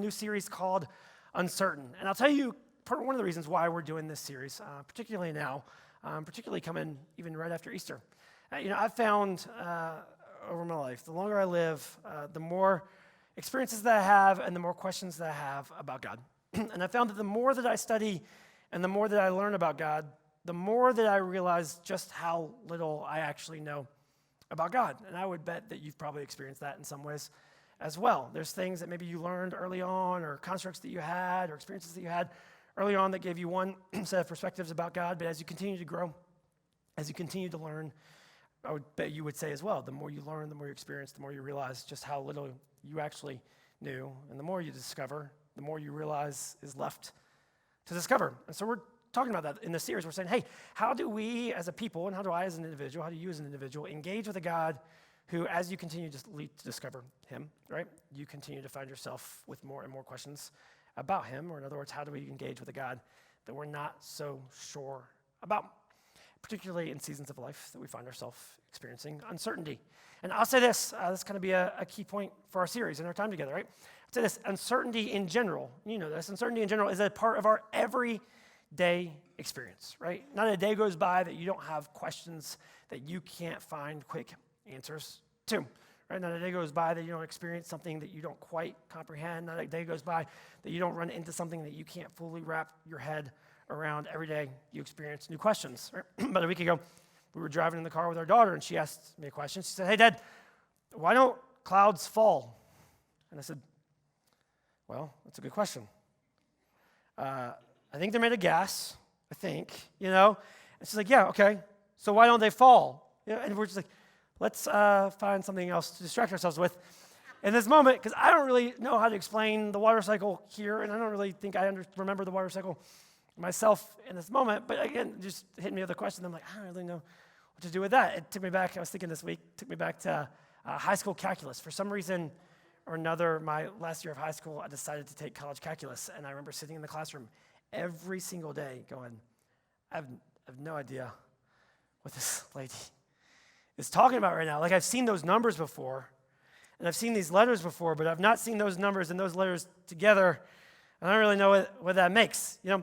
New series called Uncertain. And I'll tell you one of the reasons why we're doing this series, particularly now, particularly coming even right after Easter. I've found over my life, the longer I live, the more experiences that I have and the more questions that I have about God. And I found that the more that I study and the more that I learn about God, the more that I realize just how little I actually know about God. And I would bet that you've probably experienced that in some ways as well. There's things that maybe you learned early on, or constructs that you had, or experiences that you had early on that gave you one set of perspectives about God. But as you continue to grow, as you continue to learn, I would bet you would say as well, the more you learn, the more you experience, the more you realize just how little you actually knew. And the more you discover, the more you realize is left to discover. And so we're talking about that in this series. We're saying, hey, how do we as a people, and how do I as an individual, how do you as an individual engage with a God who, as you continue to discover him, right, you continue to find yourself with more and more questions about him? Or in other words, how do we engage with a God that we're not so sure about, particularly in seasons of life that we find ourselves experiencing uncertainty? And I'll say this is going to be a key point for our series and our time together, right? I'll say this: uncertainty in general, you know this, uncertainty in general is a part of our everyday experience, right? Not a day goes by that you don't have questions that you can't find quick answers to, right? Not a day goes by that you don't experience something that you don't quite comprehend. Not a day goes by that you don't run into something that you can't fully wrap your head around. Every day you experience new questions, right? About a week ago, we were driving in the car with our daughter, and she asked me a question. She said, "Hey, Dad, why don't clouds fall?" And I said, "Well, that's a good question. I think they're made of gas, I think, And she's like, "Yeah, okay. So why don't they fall?" And we're just like, let's find something else to distract ourselves with in this moment, because I don't really know how to explain the water cycle here, and I don't really think I remember the water cycle myself in this moment. But again, just hit me with a question. I'm like, I don't really know what to do with that. It took me back, I was thinking this week, to high school calculus. For some reason or another, my last year of high school, I decided to take college calculus, and I remember sitting in the classroom every single day going, I have no idea what this lady is talking about right now. Like, I've seen those numbers before, and I've seen these letters before, but I've not seen those numbers and those letters together, and I don't really know what that makes, And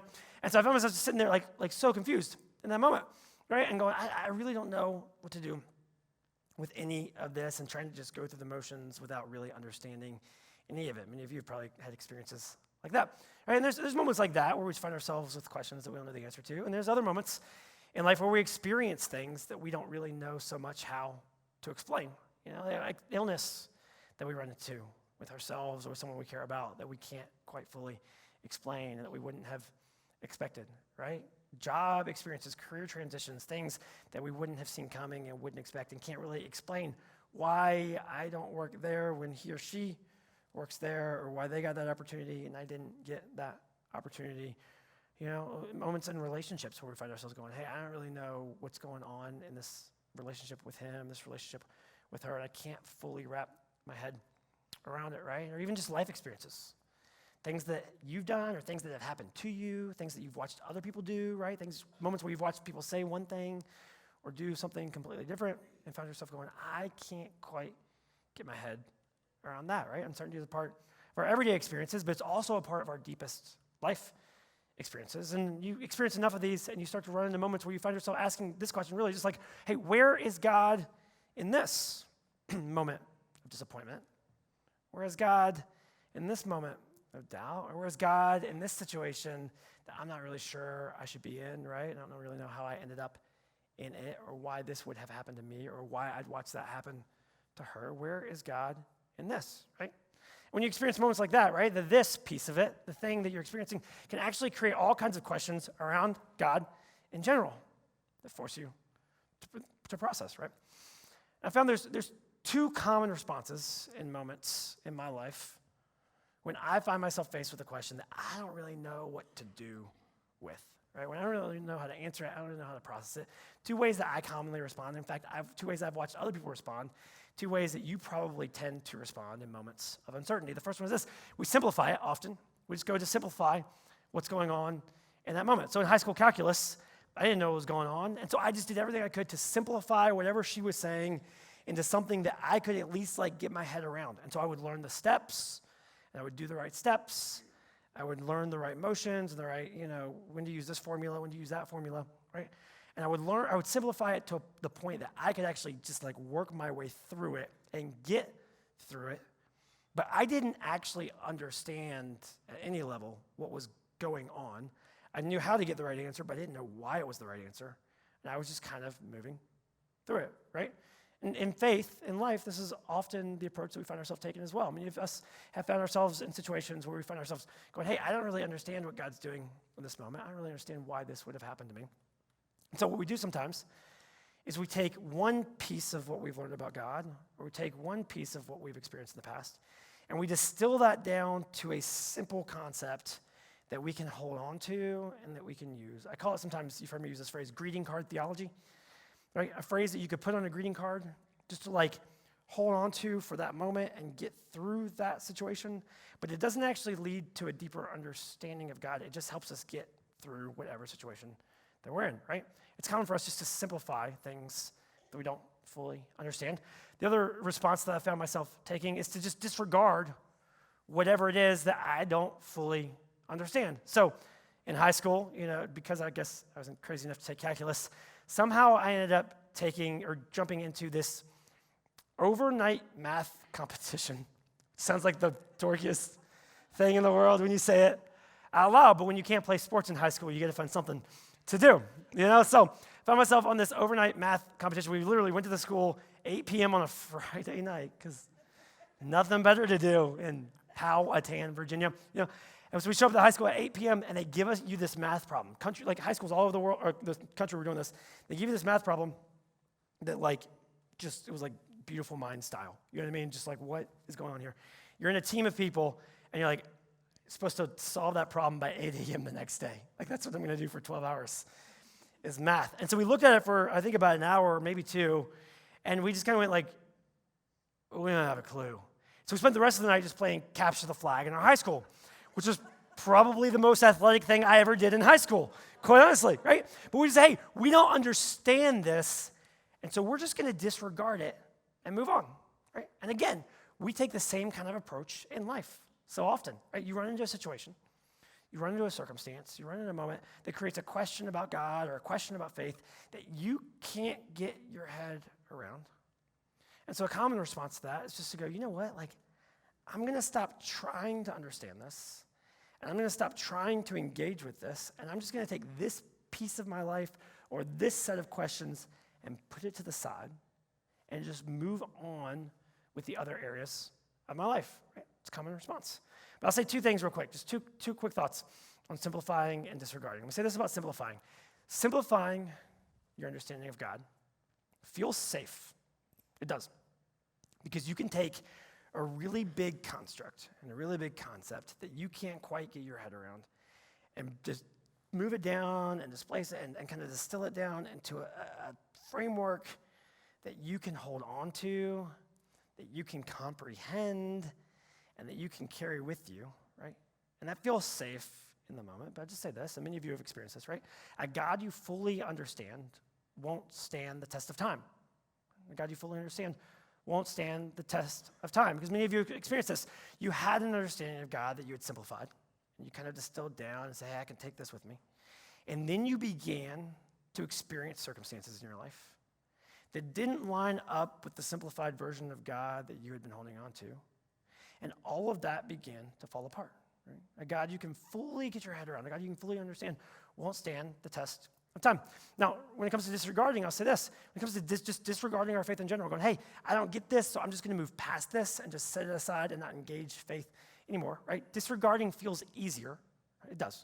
so I found myself just sitting there like so confused in that moment, right? And going, I really don't know what to do with any of this, and trying to just go through the motions without really understanding any of it. Many of you have probably had experiences like that, right? And there's moments like that where we find ourselves with questions that we don't know the answer to, and there's other moments in life where we experience things that we don't really know so much how to explain. Like illness that we run into with ourselves or with someone we care about that we can't quite fully explain and that we wouldn't have expected, right? Job experiences, career transitions, things that we wouldn't have seen coming and wouldn't expect and can't really explain why I don't work there when he or she works there, or why they got that opportunity and I didn't get that opportunity. Moments in relationships where we find ourselves going, hey, I don't really know what's going on in this relationship with him, this relationship with her, and I can't fully wrap my head around it, right? Or even just life experiences. Things that you've done or things that have happened to you, things that you've watched other people do, right? Moments where you've watched people say one thing or do something completely different and found yourself going, I can't quite get my head around that, right? Uncertainty is a part of our everyday experiences, but it's also a part of our deepest life experiences. And you experience enough of these and you start to run into moments where you find yourself asking this question, really just like, hey, where is God in this moment of disappointment? Where is God in this moment of doubt? Or where is God in this situation that I'm not really sure I should be in, right? I don't really know how I ended up in it, or why this would have happened to me, or why I'd watch that happen to her. Where is God in this, right? When you experience moments like that, right, this piece of it, the thing that you're experiencing, can actually create all kinds of questions around God in general that force you to process, right? I found there's two common responses in moments in my life when I find myself faced with a question that I don't really know what to do with, right? When I don't really know how to answer it, I don't really know how to process it. Two ways that I commonly respond. In fact, two ways I've watched other people respond. Two ways that you probably tend to respond in moments of uncertainty. The first one is this: we simplify it often. We just go to simplify what's going on in that moment. So in high school calculus, I didn't know what was going on, and so I just did everything I could to simplify whatever she was saying into something that I could at least get my head around. And so I would learn the steps, and I would do the right steps. I would learn the right motions and the right, when to use this formula, when to use that formula, right? And I would simplify it to the point that I could actually just like work my way through it and get through it. But I didn't actually understand at any level what was going on. I knew how to get the right answer, but I didn't know why it was the right answer. And I was just kind of moving through it, right? And in faith, in life, this is often the approach that we find ourselves taking as well. Many of us have found ourselves in situations where we find ourselves going, hey, I don't really understand what God's doing in this moment. I don't really understand why this would have happened to me. And so what we do sometimes is we take one piece of what we've learned about God, or we take one piece of what we've experienced in the past, and we distill that down to a simple concept that we can hold on to and that we can use. I call it sometimes, you've heard me use this phrase, greeting card theology. Right? A phrase that you could put on a greeting card just to like hold on to for that moment and get through that situation. But it doesn't actually lead to a deeper understanding of God. It just helps us get through whatever situation that we're in, right? It's common for us just to simplify things that we don't fully understand. The other response that I found myself taking is to just disregard whatever it is that I don't fully understand. So in high school, because I guess I wasn't crazy enough to take calculus, somehow I ended up taking or jumping into this overnight math competition. Sounds like the dorkiest thing in the world when you say it out loud, but when you can't play sports in high school, you got to find something to do. So I found myself on this overnight math competition. We literally went to the school 8 p.m. on a Friday night because nothing better to do in Powhatan, Virginia. And so we show up at the high school at 8 p.m. and they give you this math problem. High schools all over the world, or the country, we're doing this. They give you this math problem that it was like beautiful mind style. You know what I mean? Just like, what is going on here? You're in a team of people and you're like supposed to solve that problem by 8 a.m. the next day. Like that's what I'm going to do for 12 hours is math. And so we looked at it for, I think, about an hour, maybe two, and we just kind of went like, we don't have a clue. So we spent the rest of the night just playing capture the flag in our high school, which was probably the most athletic thing I ever did in high school, quite honestly, right? But we just say, hey, we don't understand this, and so we're just going to disregard it and move on, right? And again, we take the same kind of approach in life so often, right? You run into a situation, you run into a circumstance, you run into a moment that creates a question about God or a question about faith that you can't get your head around. And so a common response to that is just to go, you know what? I'm going to stop trying to understand this, and I'm going to stop trying to engage with this, and I'm just going to take this piece of my life or this set of questions and put it to the side and just move on with the other areas of my life. Right? It's a common response. But I'll say two things real quick, just two quick thoughts on simplifying and disregarding. Let me say this about simplifying. Simplifying your understanding of God feels safe. It does. Because you can take a really big construct and a really big concept that you can't quite get your head around and just move it down and displace it and kind of distill it down into a framework that you can hold on to, that you can comprehend, and that you can carry with you, right? And that feels safe in the moment, but I just say this, and many of you have experienced this, right? A God you fully understand won't stand the test of time. A God you fully understand won't stand the test of time, because many of you have experienced this. You had an understanding of God that you had simplified, and you kind of distilled down and say, hey, I can take this with me. And then you began to experience circumstances in your life that didn't line up with the simplified version of God that you had been holding on to. And all of that began to fall apart. Right? A God you can fully get your head around, a God you can fully understand, won't stand the test of time. Now, when it comes to disregarding, I'll say this. When it comes to just disregarding our faith in general, going, hey, I don't get this, so I'm just going to move past this and just set it aside and not engage faith anymore, right? Disregarding feels easier. It does.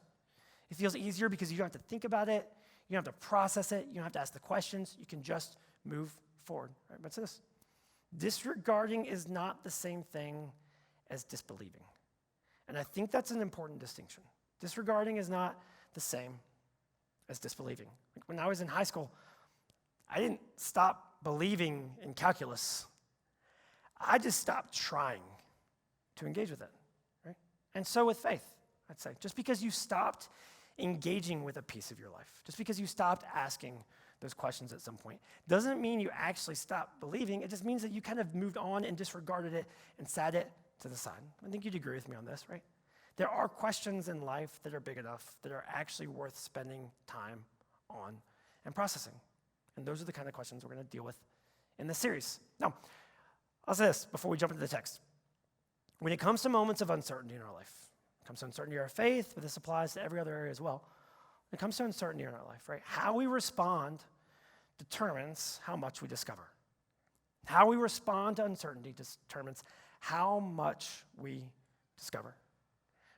It feels easier because you don't have to think about it. You don't have to process it. You don't have to ask the questions. You can just move forward. Right? But this. Disregarding is not the same thing as disbelieving. And I think that's an important distinction. Disregarding is not the same as disbelieving. Like when I was in high school, I didn't stop believing in calculus. I just stopped trying to engage with it, right? And so with faith, I'd say, just because you stopped engaging with a piece of your life, just because you stopped asking those questions at some point, doesn't mean you actually stopped believing. It just means that you kind of moved on and disregarded it and set it to the side. I think you'd agree with me on this, right? There are questions in life that are big enough that are actually worth spending time on and processing. And those are the kind of questions we're going to deal with in this series. Now, I'll say this before we jump into the text. When it comes to moments of uncertainty in our life, it comes to uncertainty in our faith, but this applies to every other area as well. When it comes to uncertainty in our life, right? How we respond determines how much we discover. How we respond to uncertainty determines how much we discover.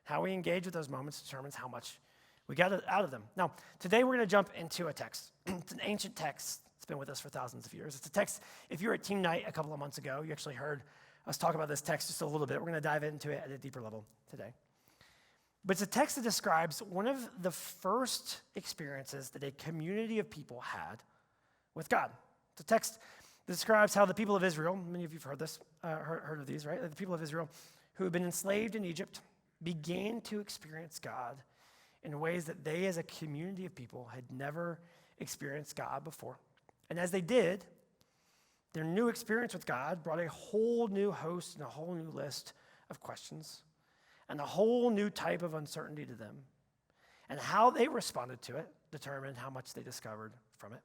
How we engage with those moments determines how much we get out of them. Now, today we're going to jump into a text. It's an ancient text. It's been with us for thousands of years. It's a text, if you were at Team Night a couple of months ago, you actually heard us talk about this text just a little bit. We're going to dive into it at a deeper level today. But it's a text that describes one of the first experiences that a community of people had with God. It's a text that describes how the people of Israel, many of you have heard this, heard of these, right? The people of Israel who had been enslaved in Egypt began to experience God in ways that they as a community of people had never experienced God before. And as they did, their new experience with God brought a whole new host and a whole new list of questions and a whole new type of uncertainty to them. And how they responded to it determined how much they discovered from it.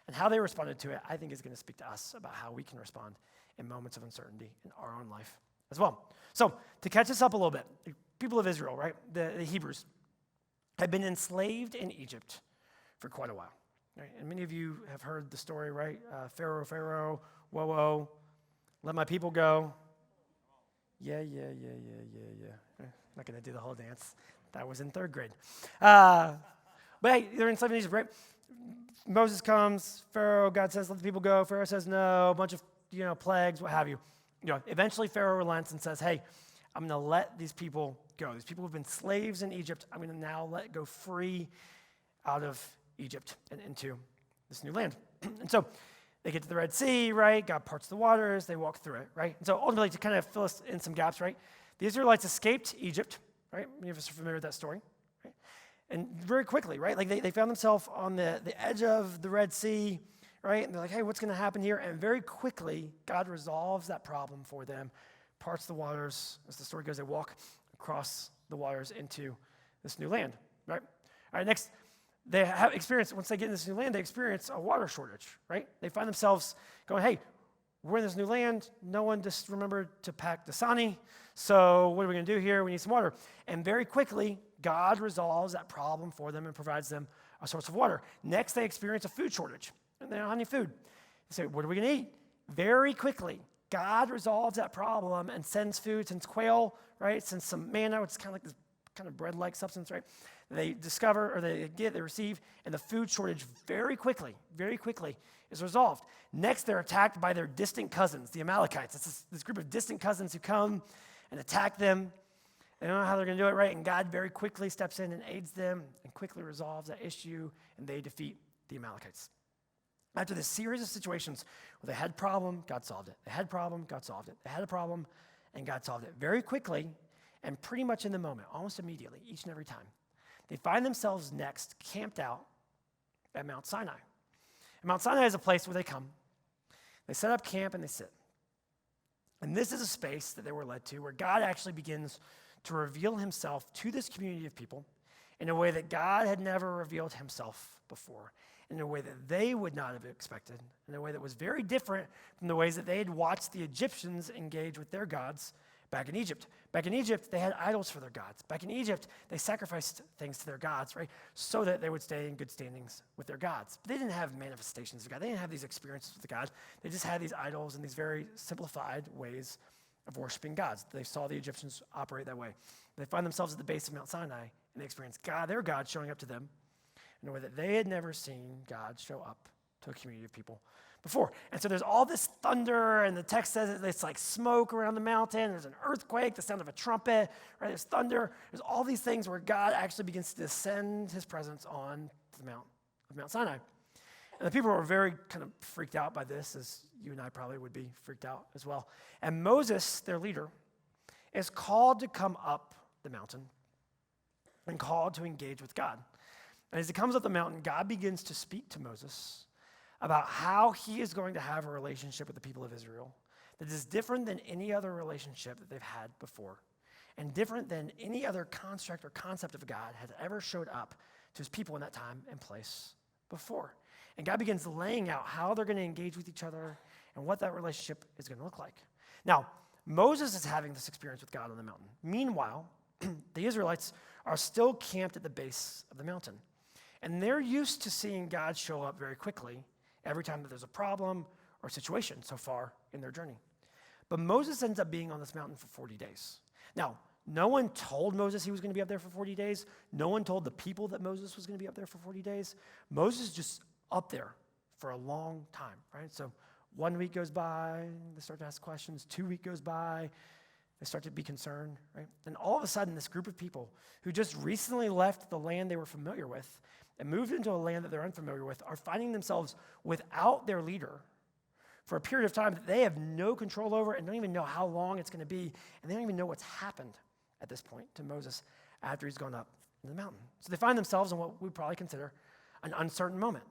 And how they responded to it, I think, is going to speak to us about how we can respond in moments of uncertainty in our own life as well. So, to catch us up a little bit, the people of Israel, right, the Hebrews, had been enslaved in Egypt for quite a while. Right? And many of you have heard the story, right? Pharaoh, whoa, let my people go. Yeah. I'm not going to do the whole dance. That was in third grade. But hey, they're enslaved in Egypt, right? Moses comes, Pharaoh, God says, let the people go. Pharaoh says no, a bunch of, plagues, what have you. Eventually Pharaoh relents and says, hey, I'm going to let these people go. These people have been slaves in Egypt. I'm going to now let go free out of Egypt and into this new land. And so they get to the Red Sea, right? God parts the waters. They walk through it, right? And so ultimately, to kind of fill us in some gaps, right? The Israelites escaped Egypt, right? Many of us are familiar with that story, right? And very quickly, right? Like they found themselves on the edge of the Red Sea, right? And they're like, hey, what's going to happen here? And very quickly, God resolves that problem for them, parts the waters. As the story goes, they walk across the waters into this new land, right? All right, next, they have experienced, once they get in this new land, they experience a water shortage, right? They find themselves going, hey, we're in this new land. No one just remembered to pack Dasani. So what are we going to do here? We need some water. And very quickly, God resolves that problem for them and provides them a source of water. Next, they experience a food shortage. And they don't have any food. They say, what are we going to eat? Very quickly, God resolves that problem and sends food, sends quail, right? Sends some manna, which is kind of like this kind of bread-like substance, right? They discover, or they receive, and the food shortage very quickly is resolved. Next, they're attacked by their distant cousins, the Amalekites. It's this group of distant cousins who come and attack them. They don't know how they're going to do it, right? And God very quickly steps in and aids them and quickly resolves that issue, and they defeat the Amalekites. After this series of situations where they had a problem, God solved it. They had a problem, God solved it. They had a problem, and God solved it. Very quickly, and pretty much in the moment, almost immediately, each and every time, they find themselves next camped out at Mount Sinai. And Mount Sinai is a place where they come. They set up camp and they sit. And this is a space that they were led to where God actually begins to reveal himself to this community of people in a way that God had never revealed himself before, in a way that they would not have expected, in a way that was very different from the ways that they had watched the Egyptians engage with their gods back in Egypt. Back in Egypt, they had idols for their gods. Back in Egypt, they sacrificed things to their gods, right, so that they would stay in good standings with their gods. But they didn't have manifestations of God. They didn't have these experiences with God. They just had these idols and these very simplified ways of worshiping gods. They saw the Egyptians operate that way. They find themselves at the base of Mount Sinai, and they experience God, their God, showing up to them in a way that they had never seen God show up to a community of people before. And so there's all this thunder, and the text says it's like smoke around the mountain. There's an earthquake, the sound of a trumpet, right? There's thunder. There's all these things where God actually begins to descend his presence on the Mount of Mount Sinai. And the people were very kind of freaked out by this, as you and I probably would be freaked out as well. And Moses, their leader, is called to come up the mountain and called to engage with God. And as he comes up the mountain, God begins to speak to Moses about how he is going to have a relationship with the people of Israel that is different than any other relationship that they've had before, and different than any other construct or concept of God had ever showed up to his people in that time and place before. And God begins laying out how they're going to engage with each other and what that relationship is going to look like. Now, Moses is having this experience with God on the mountain. Meanwhile, the Israelites are still camped at the base of the mountain. And they're used to seeing God show up very quickly every time that there's a problem or situation so far in their journey. But Moses ends up being on this mountain for 40 days. Now, no one told Moses he was going to be up there for 40 days. No one told the people that Moses was going to be up there for 40 days. Moses is just up there for a long time, right? So 1 week goes by, they start to ask questions. 2 weeks goes by, they start to be concerned, right? And all of a sudden, this group of people who just recently left the land they were familiar with and moved into a land that they're unfamiliar with are finding themselves without their leader for a period of time that they have no control over and don't even know how long it's going to be, and they don't even know what's happened at this point to Moses after he's gone up in the mountain. So they find themselves in what we probably consider an uncertain moment,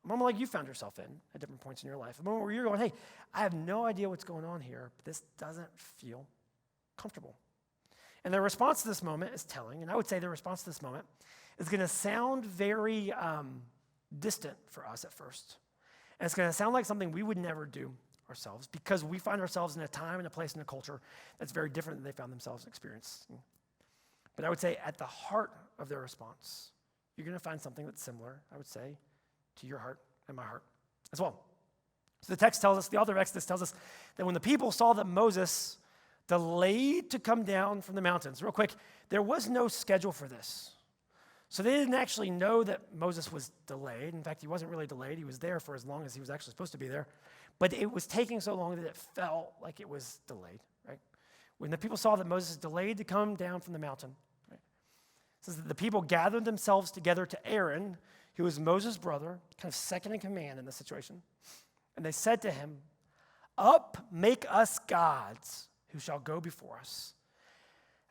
a moment like you found yourself in at different points in your life, a moment where you're going, hey, I have no idea what's going on here, but this doesn't feel comfortable. And their response to this moment is telling, and I would say their response to this moment is going to sound very distant for us at first. And it's going to sound like something we would never do ourselves because we find ourselves in a time and a place and a culture that's very different than they found themselves experiencing. But I would say at the heart of their response, you're going to find something that's similar, I would say, to your heart and my heart as well. So the text tells us, the author of Exodus tells us that when the people saw that Moses delayed to come down from the mountains, real quick, there was no schedule for this. So they didn't actually know that Moses was delayed. In fact, he wasn't really delayed. He was there for as long as he was actually supposed to be there. But it was taking so long that it felt like it was delayed, right? When the people saw that Moses delayed to come down from the mountain, right? It says that the people gathered themselves together to Aaron, who was Moses' brother, kind of second in command in this situation. And they said to him, "Up, make us gods who shall go before us.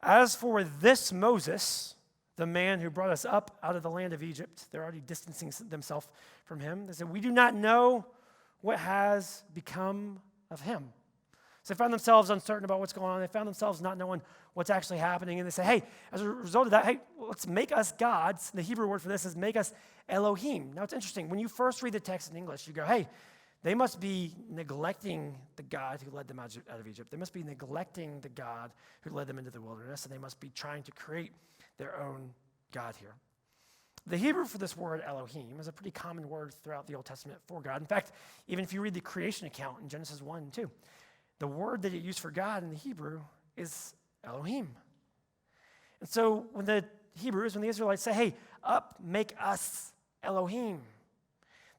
As for this Moses, the man who brought us up out of the land of Egypt," they're already distancing themselves from him. They said, "We do not know what has become of him." So they found themselves uncertain about what's going on. They found themselves not knowing what's actually happening. And they say, hey, as a result of that, hey, let's make us gods. The Hebrew word for this is make us Elohim. Now it's interesting. When you first read the text in English, you go, hey, they must be neglecting the God who led them out of Egypt. They must be neglecting the God who led them into the wilderness, and they must be trying to create their own God here. The Hebrew for this word Elohim is a pretty common word throughout the Old Testament for God. In fact, even if you read the creation account in Genesis 1 and 2, the word that it used for God in the Hebrew is Elohim. And so when the Israelites say, hey, up, make us Elohim,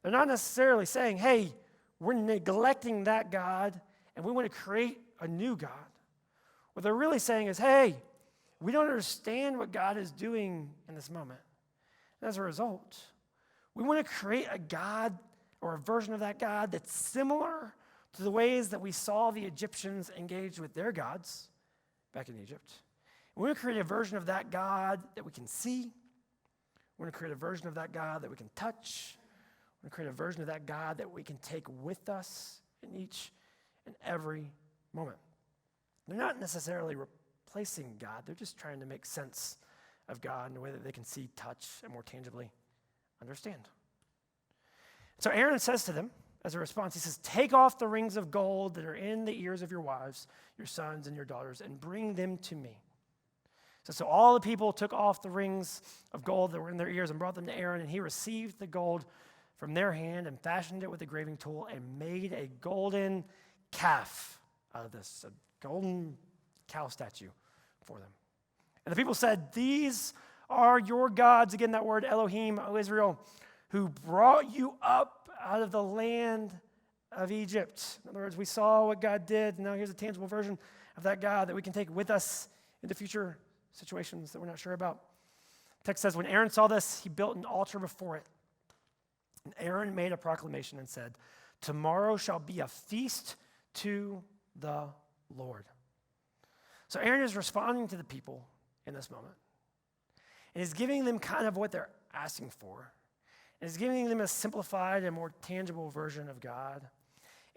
they're not necessarily saying, hey, we're neglecting that God and we want to create a new God. What they're really saying is, hey, we don't understand what God is doing in this moment. And as a result, we want to create a God or a version of that God that's similar to the ways that we saw the Egyptians engage with their gods back in Egypt. We want to create a version of that God that we can see. We want to create a version of that God that we can touch. We want to create a version of that God that we can take with us in each and every moment. They're not necessarily replacing God. They're just trying to make sense of God in a way that they can see, touch, and more tangibly understand. So Aaron says to them, as a response, he says, take off the rings of gold that are in the ears of your wives, your sons, and your daughters, and bring them to me. So all the people took off the rings of gold that were in their ears and brought them to Aaron, and he received the gold from their hand and fashioned it with a graving tool and made a golden calf out of this, a golden cow statue for them. And the people said, these are your gods, again that word Elohim, O Israel, who brought you up out of the land of Egypt. In other words, we saw what God did, and now here's a tangible version of that God that we can take with us into future situations that we're not sure about. The text says, when Aaron saw this, he built an altar before it. And Aaron made a proclamation and said, tomorrow shall be a feast to the Lord. So Aaron is responding to the people in this moment. And he's giving them kind of what they're asking for. And he's giving them a simplified and more tangible version of God.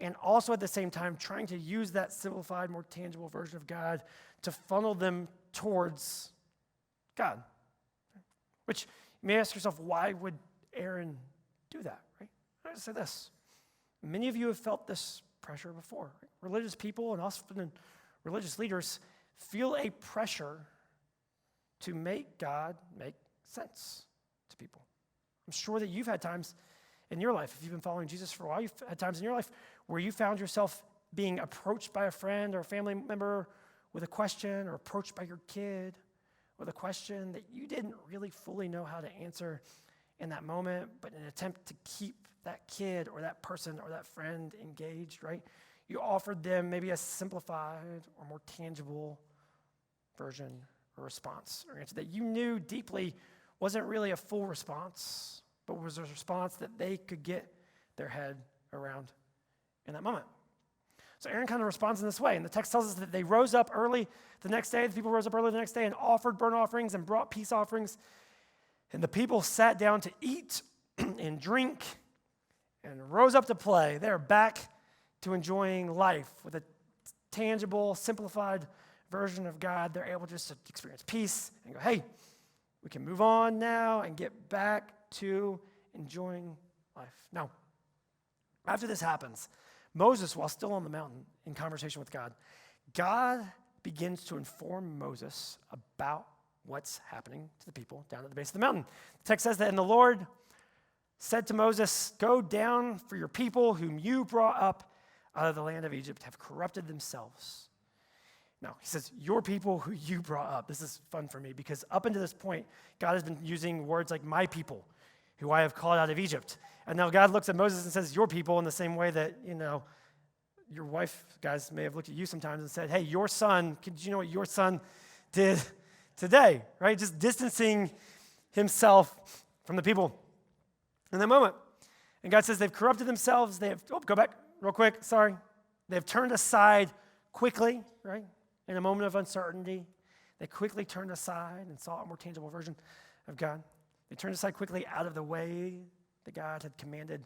and also at the same time trying to use that simplified, more tangible version of God to funnel them towards God. Which you may ask yourself, why would Aaron do that, right? I just say this. Many of you have felt this pressure before. Right? Religious people and often religious leaders feel a pressure to make God make sense to people. I'm sure that you've had times in your life, if you've been following Jesus for a while, you've had times in your life where you found yourself being approached by a friend or a family member with a question, or approached by your kid with a question that you didn't really fully know how to answer in that moment, but in an attempt to keep that kid or that person or that friend engaged, right? You offered them maybe a simplified or more tangible version or response or answer that you knew deeply wasn't really a full response, but was a response that they could get their head around in that moment. So Aaron kind of responds in this way. And the text tells us that they rose up early the next day. The people rose up early the next day and offered burnt offerings and brought peace offerings. And the people sat down to eat and drink and rose up to play. They're back to enjoying life with a tangible, simplified version of God. They're able just to experience peace and go, hey, we can move on now and get back to enjoying life. Now, after this happens, Moses, while still on the mountain in conversation with God, God begins to inform Moses about what's happening to the people down at the base of the mountain. The text says that, and the Lord said to Moses, go down, for your people whom you brought up out of the land of Egypt have corrupted themselves. No, he says, your people who you brought up. This is fun for me because up until this point, God has been using words like my people, who I have called out of Egypt. And now God looks at Moses and says, your people, in the same way that, your wife, guys, may have looked at you sometimes and said, hey, your son, did you know what your son did today, right? Just distancing himself from the people in that moment. And God says they've corrupted themselves. Go back real quick, sorry. They've turned aside quickly, right? In a moment of uncertainty, they quickly turned aside and saw a more tangible version of God. They turned aside quickly out of the way that God had commanded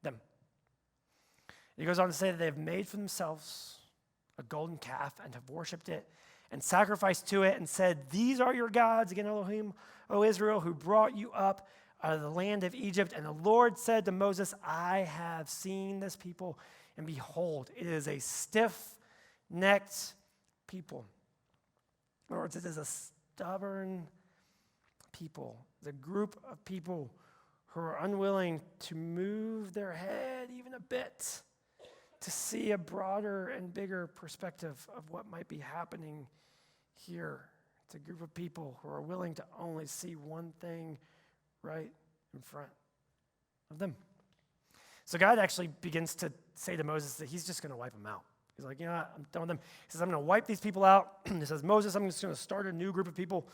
them. He goes on to say that they have made for themselves a golden calf and have worshipped it and sacrificed to it and said, these are your gods, again, Elohim, O Israel, who brought you up out of the land of Egypt. And the Lord said to Moses, I have seen this people, and behold, it is a stiff-necked people. In other words, it is a stubborn people, the group of people who are unwilling to move their head even a bit to see a broader and bigger perspective of what might be happening here. It's a group of people who are willing to only see one thing right in front of them. So God actually begins to say to Moses that he's just going to wipe them out. He's like, I'm done with them. He says, I'm going to wipe these people out. He says, Moses, I'm just going to start a new group of people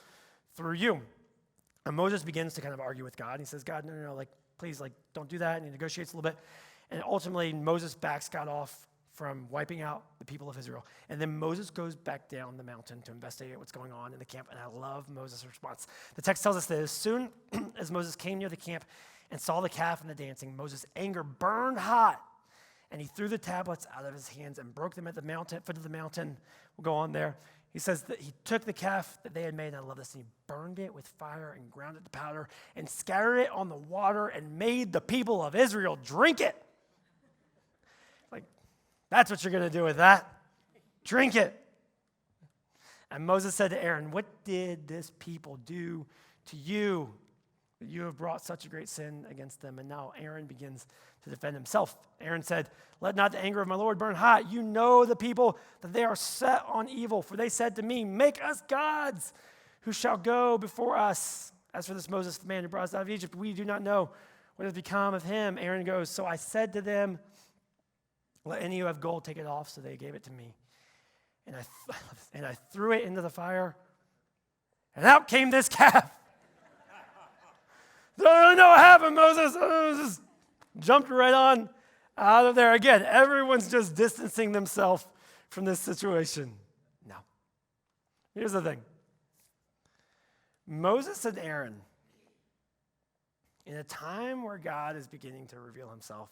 through you. And Moses begins to kind of argue with God. He says, God, no, please, don't do that. And he negotiates a little bit. And ultimately, Moses backs God off from wiping out the people of Israel. And then Moses goes back down the mountain to investigate what's going on in the camp. And I love Moses' response. The text tells us that as soon as Moses came near the camp and saw the calf and the dancing, Moses' anger burned hot. And he threw the tablets out of his hands and broke them at the foot of the mountain. We'll go on there. He says that he took the calf that they had made, and I love this, and he burned it with fire and ground it to powder and scattered it on the water and made the people of Israel drink it. That's what you're going to do with that. Drink it. And Moses said to Aaron, what did this people do to you that you have brought such a great sin against them? And now Aaron begins to defend himself. Aaron said, let not the anger of my Lord burn hot. You know the people, that they are set on evil. For they said to me, make us gods who shall go before us. As for this Moses, the man who brought us out of Egypt, we do not know what has become of him. Aaron goes, so I said to them, let any who have gold take it off. So they gave it to me. And I threw it into the fire. And out came this calf. Don't really know what happened, Moses. Just jumped right on out of there. Again, everyone's just distancing themselves from this situation. No. Here's the thing. Moses and Aaron, in a time where God is beginning to reveal himself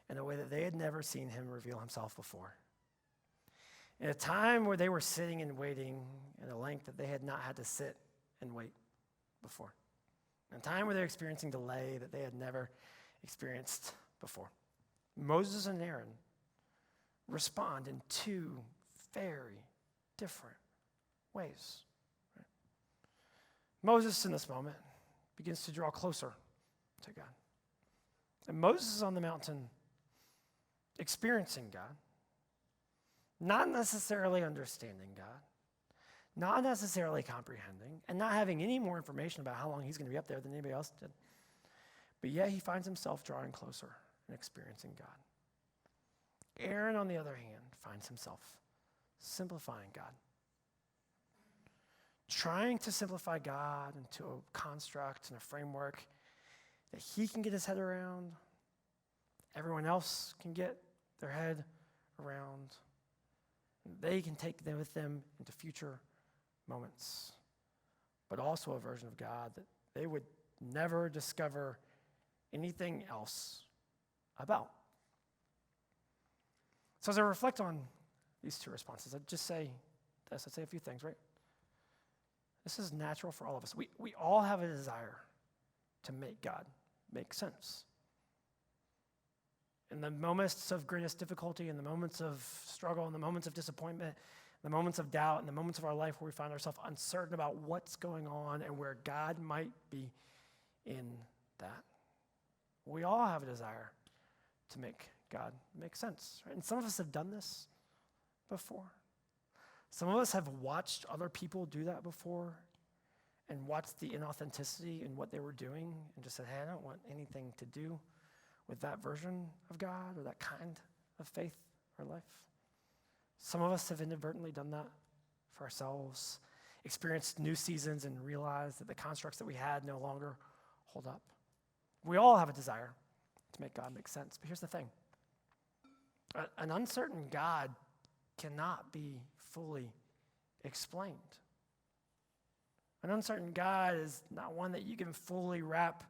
in a way that they had never seen him reveal himself before. In a time where they were sitting and waiting at a length that they had not had to sit and wait before. In a time where they're experiencing delay that they had never experienced before. Moses and Aaron respond in two very different ways. Right? Moses, in this moment, begins to draw closer to God. And Moses is on the mountain experiencing God, not necessarily understanding God, not necessarily comprehending, and not having any more information about how long he's going to be up there than anybody else did. But yet he finds himself drawing closer and experiencing God. Aaron, on the other hand, finds himself simplifying God. Trying to simplify God into a construct and a framework that he can get his head around, everyone else can get their head around, and they can take them with them into future moments, but also a version of God that they would never discover anything else about. So as I reflect on these two responses, I'd just say this, I'd say a few things, right? This is natural for all of us. We all have a desire to make God make sense. In the moments of greatest difficulty, in the moments of struggle, in the moments of disappointment, in the moments of doubt, in the moments of our life where we find ourselves uncertain about what's going on and where God might be in that, we all have a desire to make God make sense. Right? And some of us have done this before. Some of us have watched other people do that before and watched the inauthenticity in what they were doing and just said, hey, I don't want anything to do with that version of God or that kind of faith or life. Some of us have inadvertently done that for ourselves, experienced new seasons and realized that the constructs that we had no longer hold up. We all have a desire to make God make sense. But here's the thing. An uncertain God cannot be fully explained. An uncertain God is not one that you can fully wrap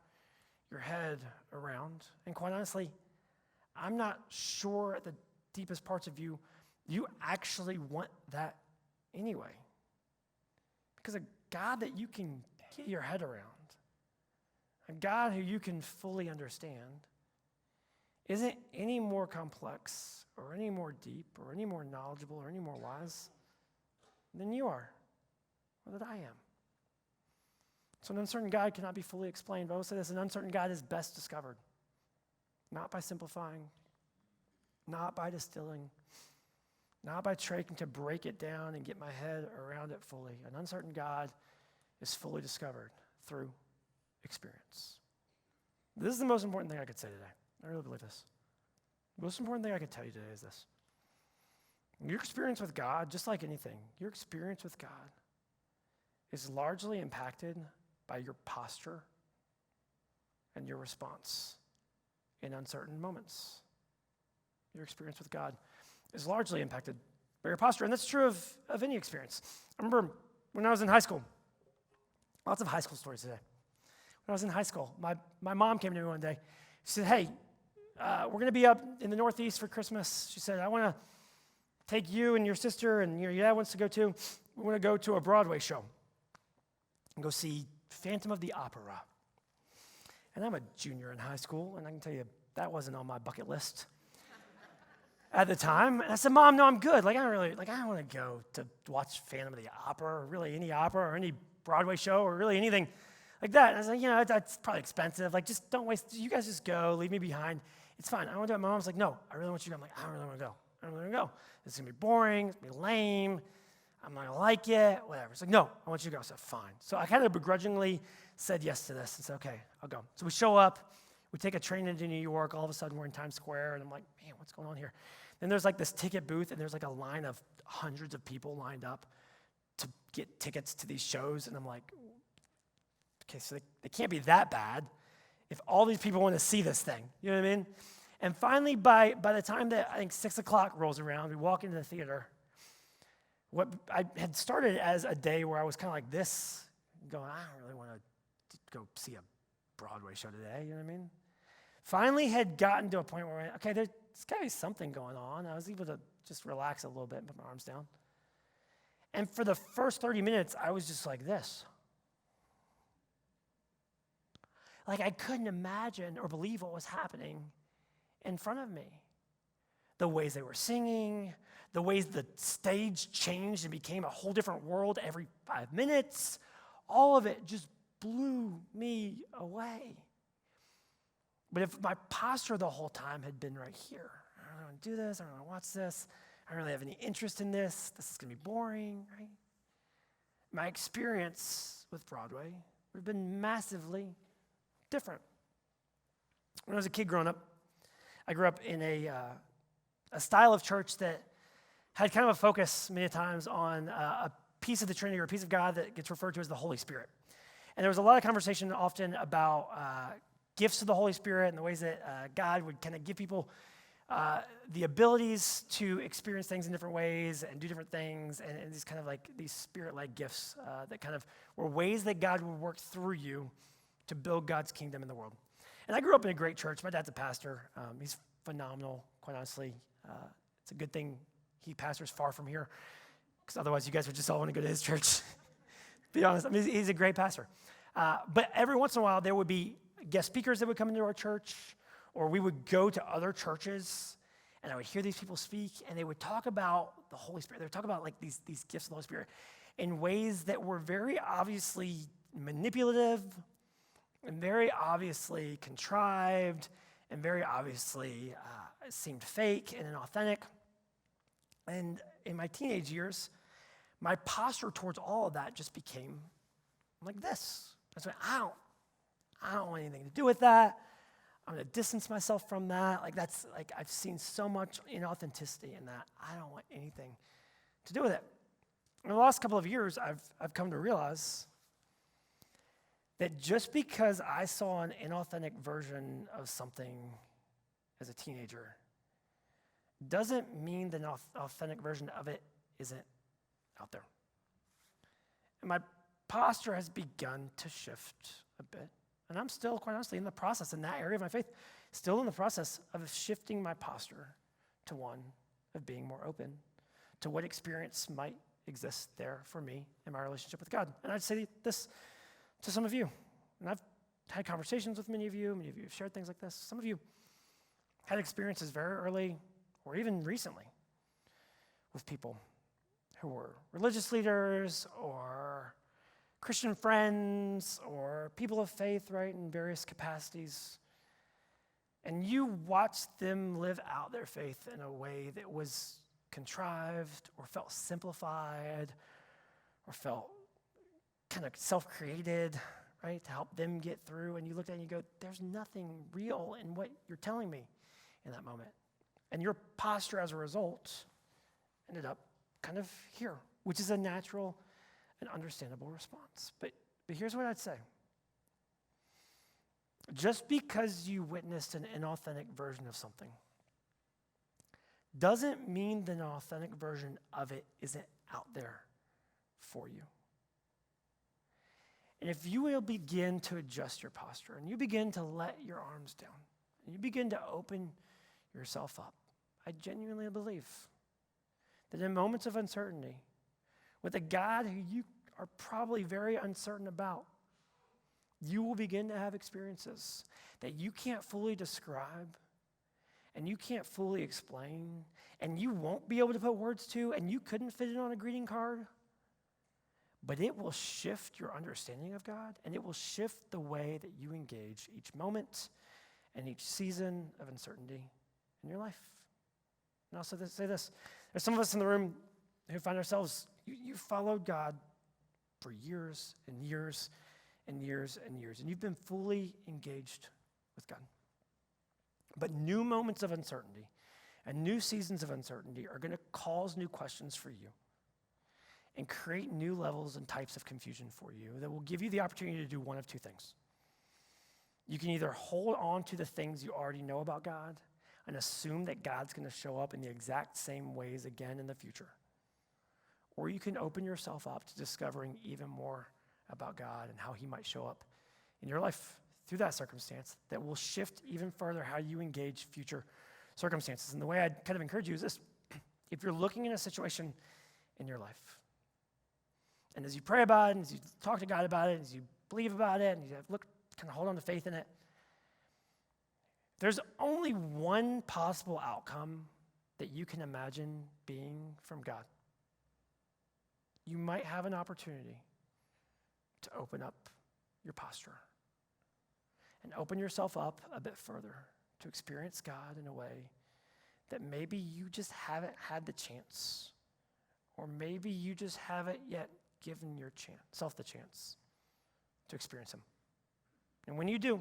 your head around. And quite honestly, I'm not sure at the deepest parts of you, you actually want that anyway. Because a God that you can get your head around, a God who you can fully understand, isn't any more complex or any more deep or any more knowledgeable or any more wise than you are or that I am. So an uncertain God cannot be fully explained. But I will say this, an uncertain God is best discovered. Not by simplifying, not by distilling, not by trying to break it down and get my head around it fully. An uncertain God is fully discovered through experience. This is the most important thing I could say today. I really believe this. The most important thing I could tell you today is this. Your experience with God, just like anything, your experience with God is largely impacted by your posture and your response in uncertain moments. Your experience with God is largely impacted by your posture, and that's true of any experience. I remember when I was in high school, lots of high school stories today. When I was in high school, my mom came to me one day. She said, hey, we're going to be up in the Northeast for Christmas. She said, I want to take you and your sister and your dad wants to go too. We want to go to a Broadway show and go see Phantom of the Opera. And I'm a junior in high school, and I can tell you that wasn't on my bucket list at the time. And I said, Mom, no, I'm good. I don't want to go to watch Phantom of the Opera or really any opera or any Broadway show or really anything like that. And I was like, that's probably expensive. Just don't waste, you guys just go, leave me behind. It's fine. I want to do it. My mom's like, no, I really want you to go. I'm like, I don't really want to go. I don't really want to go. It's going to be boring. It's going to be lame. I'm not going to like it, whatever. It's like, no, I want you to go. I said, fine. So I kind of begrudgingly said yes to this and said, okay, I'll go. So we show up. We take a train into New York. All of a sudden, we're in Times Square. And I'm like, man, what's going on here? Then there's this ticket booth, and there's a line of hundreds of people lined up to get tickets to these shows. And I'm like, okay, so they can't be that bad if all these people want to see this thing. You know what I mean? And finally, by the time that I think 6 o'clock rolls around, we walk into the theater. What I had started as a day where I was kind of like this, going, I don't really want to go see a Broadway show today, you know what I mean? finally had gotten to a point where, okay, there's got to be something going on. I was able to just relax a little bit and put my arms down. And for the first 30 minutes, I was just like this. Like I couldn't imagine or believe what was happening in front of me. The ways they were singing, the ways the stage changed and became a whole different world every 5 minutes, all of it just blew me away. But if my posture the whole time had been right here, I don't want to do this, I don't want to watch this, I don't really have any interest in this is going to be boring, right? My experience with Broadway would have been massively different. When I was a kid growing up, I grew up in a style of church that had kind of a focus many times on a piece of the Trinity or a piece of God that gets referred to as the Holy Spirit. And there was a lot of conversation often about gifts of the Holy Spirit and the ways that God would kind of give people the abilities to experience things in different ways and do different things, and these kind of like these spirit-led gifts that kind of were ways that God would work through you to build God's kingdom in the world. And I grew up in a great church. My dad's a pastor. He's phenomenal, quite honestly. It's a good thing he pastors far from here, because otherwise you guys would just all want to go to his church. Be honest, I mean, he's a great pastor. But every once in a while, there would be guest speakers that would come into our church, or we would go to other churches, and I would hear these people speak, and they would talk about the Holy Spirit. They would talk about like these gifts of the Holy Spirit in ways that were very obviously manipulative and very obviously contrived and very obviously seemed fake and inauthentic. And in my teenage years, my posture towards all of that just became like this. I said, I don't want anything to do with that. I'm going to distance myself from that. Like that's like I've seen so much inauthenticity in that. I don't want anything to do with it. In the last couple of years, I've come to realize that just because I saw an inauthentic version of something as a teenager doesn't mean the authentic version of it isn't out there. And my posture has begun to shift a bit. And I'm still, quite honestly, in the process, in that area of my faith, still in the process of shifting my posture to one of being more open to what experience might exist there for me in my relationship with God. And I'd say this to some of you, and I've had conversations with many of you have shared things like this. Some of you had experiences very early or even recently with people who were religious leaders or Christian friends or people of faith, right, in various capacities. And you watched them live out their faith in a way that was contrived or felt simplified or felt kind of self-created, right, to help them get through. And you looked at it and you go, there's nothing real in what you're telling me in that moment. And your posture as a result ended up kind of here, which is a natural and understandable response. But here's what I'd say. Just because you witnessed an inauthentic version of something doesn't mean that an authentic version of it isn't out there for you. And if you will begin to adjust your posture and you begin to let your arms down and you begin to open yourself up, I genuinely believe that in moments of uncertainty, with a God who you are probably very uncertain about, you will begin to have experiences that you can't fully describe and you can't fully explain and you won't be able to put words to and you couldn't fit it on a greeting card. But it will shift your understanding of God and it will shift the way that you engage each moment and each season of uncertainty in your life. And also say this, there's some of us in the room who find ourselves, you followed God for years and years and years and years, and you've been fully engaged with God. But new moments of uncertainty and new seasons of uncertainty are going to cause new questions for you and create new levels and types of confusion for you that will give you the opportunity to do one of two things. You can either hold on to the things you already know about God and assume that God's going to show up in the exact same ways again in the future. Or you can open yourself up to discovering even more about God and how he might show up in your life through that circumstance that will shift even further how you engage future circumstances. And the way I'd kind of encourage you is this. If you're looking in a situation in your life, and as you pray about it, and as you talk to God about it, and as you believe about it, and you kind of hold on to faith in it, there's only one possible outcome that you can imagine being from God. You might have an opportunity to open up your posture and open yourself up a bit further to experience God in a way that maybe you just haven't had the chance, or maybe you just haven't yet given yourself the chance to experience him. And when you do,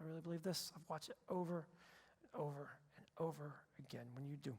I really believe this, I've watched it over and over and over again. When you do,